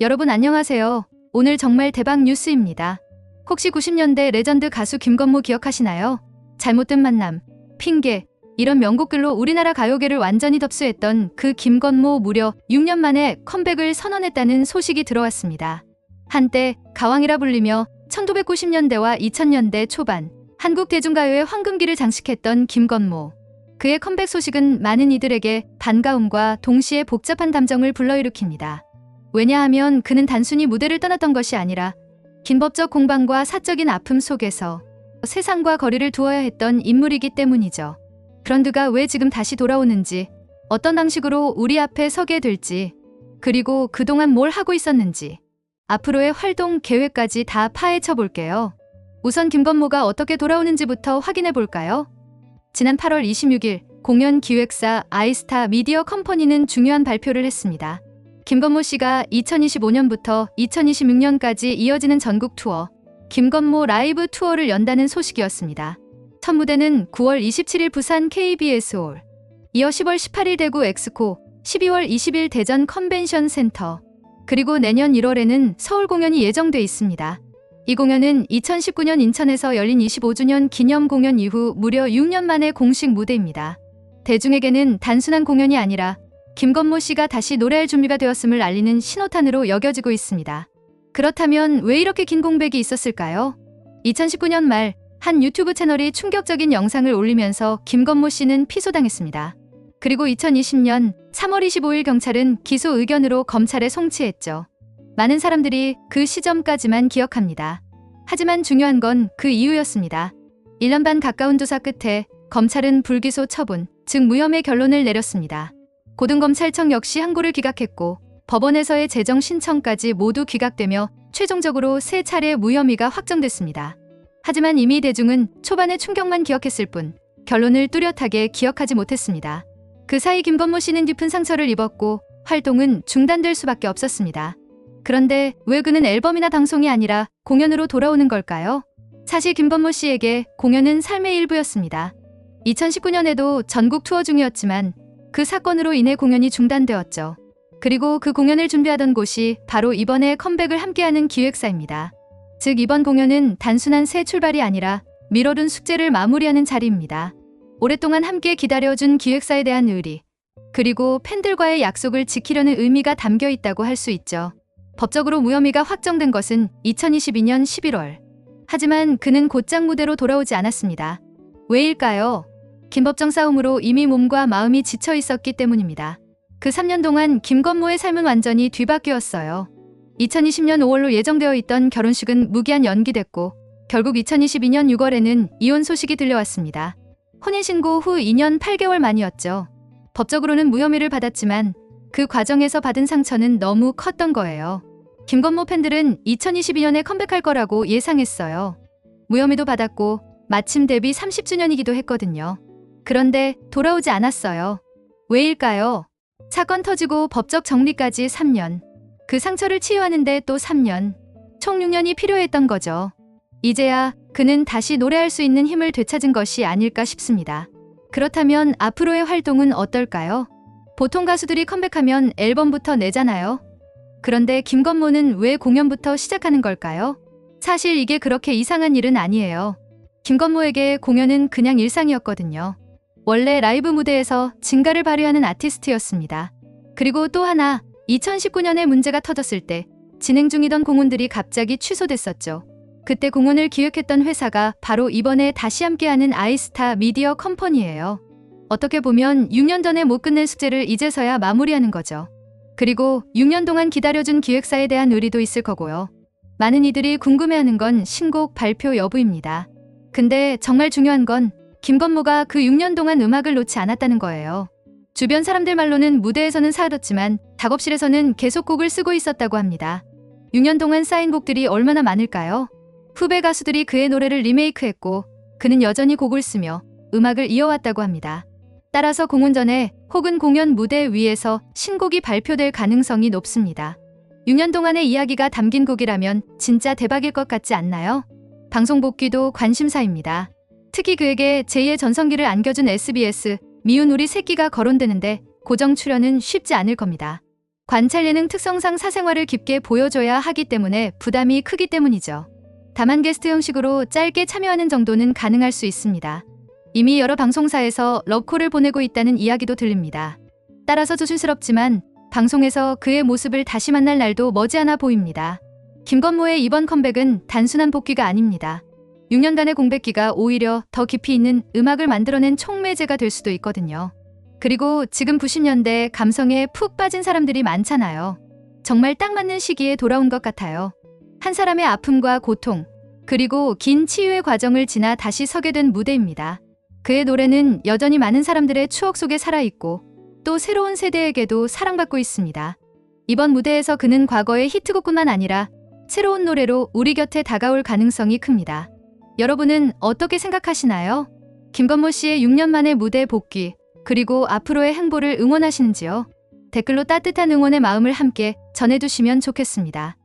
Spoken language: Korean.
여러분 안녕하세요. 오늘 정말 대박 뉴스입니다. 혹시 90년대 레전드 가수 김건모 기억하시나요? 잘못된 만남, 핑계, 이런 명곡들로 우리나라 가요계를 완전히 덮수했던 그 김건모 무려 6년 만에 컴백을 선언했다는 소식이 들어왔습니다. 한때 가왕이라 불리며 1990년대와 2000년대 초반 한국 대중가요의 황금기를 장식했던 김건모. 그의 컴백 소식은 많은 이들에게 반가움과 동시에 복잡한 감정을 불러일으킵니다. 왜냐하면 그는 단순히 무대를 떠났던 것이 아니라 긴 법적 공방과 사적인 아픔 속에서 세상과 거리를 두어야 했던 인물이기 때문이죠. 그런 그가 왜 지금 다시 돌아오는지, 어떤 방식으로 우리 앞에 서게 될지, 그리고 그동안 뭘 하고 있었는지, 앞으로의 활동 계획까지 다 파헤쳐 볼게요. 우선 김건모가 어떻게 돌아오는지부터 확인해 볼까요? 지난 8월 26일 공연 기획사 아이스타 미디어 컴퍼니는 중요한 발표를 했습니다. 김건모 씨가 2025년부터 2026년까지 이어지는 전국 투어, 김건모 라이브 투어를 연다는 소식이었습니다. 첫 무대는 9월 27일 부산 KBS 홀, 이어 10월 18일 대구 엑스코, 12월 20일 대전 컨벤션 센터, 그리고 내년 1월에는 서울 공연이 예정돼 있습니다. 이 공연은 2019년 인천에서 열린 25주년 기념 공연 이후 무려 6년 만의 공식 무대입니다. 대중에게는 단순한 공연이 아니라 김건모 씨가 다시 노래할 준비가 되었음을 알리는 신호탄으로 여겨지고 있습니다. 그렇다면 왜 이렇게 긴 공백이 있었을까요? 2019년 말 한 유튜브 채널이 충격적인 영상을 올리면서 김건모 씨는 피소당했습니다. 그리고 2020년 3월 25일 경찰은 기소 의견으로 검찰에 송치했죠. 많은 사람들이 그 시점까지만 기억합니다. 하지만 중요한 건 그 이유였습니다. 1년 반 가까운 조사 끝에 검찰은 불기소 처분, 즉 무혐의 결론을 내렸습니다. 고등검찰청 역시 항고를 기각했고 법원에서의 재정 신청까지 모두 기각되며 최종적으로 3차례 무혐의가 확정됐습니다. 하지만 이미 대중은 초반의 충격만 기억했을 뿐 결론을 뚜렷하게 기억하지 못했습니다. 그 사이 김건모 씨는 깊은 상처를 입었고 활동은 중단될 수밖에 없었습니다. 그런데 왜 그는 앨범이나 방송이 아니라 공연으로 돌아오는 걸까요? 사실 김건모 씨에게 공연은 삶의 일부였습니다. 2019년에도 전국 투어 중이었지만 그 사건으로 인해 공연이 중단되었죠. 그리고 그 공연을 준비하던 곳이 바로 이번에 컴백을 함께하는 기획사입니다. 즉 이번 공연은 단순한 새 출발이 아니라 미뤄둔 숙제를 마무리하는 자리입니다. 오랫동안 함께 기다려준 기획사에 대한 의리, 그리고 팬들과의 약속을 지키려는 의미가 담겨 있다고 할 수 있죠. 법적으로 무혐의가 확정된 것은 2022년 11월. 하지만 그는 곧장 무대로 돌아오지 않았습니다. 왜일까요? 김법정 싸움으로 이미 몸과 마음이 지쳐 있었기 때문입니다. 그 3년 동안 김건모의 삶은 완전히 뒤바뀌었어요. 2020년 5월로 예정되어 있던 결혼식은 무기한 연기됐고 결국 2022년 6월에는 이혼 소식이 들려왔습니다. 혼인신고 후 2년 8개월 만이었죠. 법적으로는 무혐의를 받았지만 그 과정에서 받은 상처는 너무 컸던 거예요. 김건모 팬들은 2022년에 컴백할 거라고 예상했어요. 무혐의도 받았고 마침 데뷔 30주년이기도 했거든요. 그런데 돌아오지 않았어요. 왜일까요? 사건 터지고 법적 정리까지 3년. 그 상처를 치유하는데 또 3년. 총 6년이 필요했던 거죠. 이제야 그는 다시 노래할 수 있는 힘을 되찾은 것이 아닐까 싶습니다. 그렇다면 앞으로의 활동은 어떨까요? 보통 가수들이 컴백하면 앨범부터 내잖아요. 그런데 김건모는 왜 공연부터 시작하는 걸까요? 사실 이게 그렇게 이상한 일은 아니에요. 김건모에게 공연은 그냥 일상이었거든요. 원래 라이브 무대에서 진가를 발휘하는 아티스트였습니다. 그리고 또 하나, 2019년에 문제가 터졌을 때 진행 중이던 공연들이 갑자기 취소됐었죠. 그때 공연을 기획했던 회사가 바로 이번에 다시 함께하는 아이스타 미디어 컴퍼니예요. 어떻게 보면 6년 전에 못 끝낸 숙제를 이제서야 마무리하는 거죠. 그리고 6년 동안 기다려준 기획사에 대한 의리도 있을 거고요. 많은 이들이 궁금해하는 건 신곡 발표 여부입니다. 근데 정말 중요한 건 김건모가 그 6년 동안 음악을 놓지 않았다는 거예요. 주변 사람들 말로는 무대에서는 사라졌지만 작업실에서는 계속 곡을 쓰고 있었다고 합니다. 6년 동안 쌓인 곡들이 얼마나 많을까요? 후배 가수들이 그의 노래를 리메이크했고 그는 여전히 곡을 쓰며 음악을 이어왔다고 합니다. 따라서 공연 전에 혹은 공연 무대 위에서 신곡이 발표될 가능성이 높습니다. 6년 동안의 이야기가 담긴 곡이라면 진짜 대박일 것 같지 않나요? 방송 복귀도 관심사입니다. 특히 그에게 제2의 전성기를 안겨준 SBS 미운 우리 새끼가 거론되는데 고정 출연은 쉽지 않을 겁니다. 관찰 예능 특성상 사생활을 깊게 보여줘야 하기 때문에 부담이 크기 때문이죠. 다만 게스트 형식으로 짧게 참여하는 정도는 가능할 수 있습니다. 이미 여러 방송사에서 러브콜을 보내고 있다는 이야기도 들립니다. 따라서 조심스럽지만 방송에서 그의 모습을 다시 만날 날도 머지않아 보입니다. 김건모의 이번 컴백은 단순한 복귀가 아닙니다. 6년간의 공백기가 오히려 더 깊이 있는 음악을 만들어낸 촉매제가 될 수도 있거든요. 그리고 지금 90년대 감성에 푹 빠진 사람들이 많잖아요. 정말 딱 맞는 시기에 돌아온 것 같아요. 한 사람의 아픔과 고통, 그리고 긴 치유의 과정을 지나 다시 서게 된 무대입니다. 그의 노래는 여전히 많은 사람들의 추억 속에 살아있고 또 새로운 세대에게도 사랑받고 있습니다. 이번 무대에서 그는 과거의 히트곡뿐만 아니라 새로운 노래로 우리 곁에 다가올 가능성이 큽니다. 여러분은 어떻게 생각하시나요? 김건모 씨의 6년 만의 무대 복귀, 그리고 앞으로의 행보를 응원하시는지요? 댓글로 따뜻한 응원의 마음을 함께 전해두시면 좋겠습니다.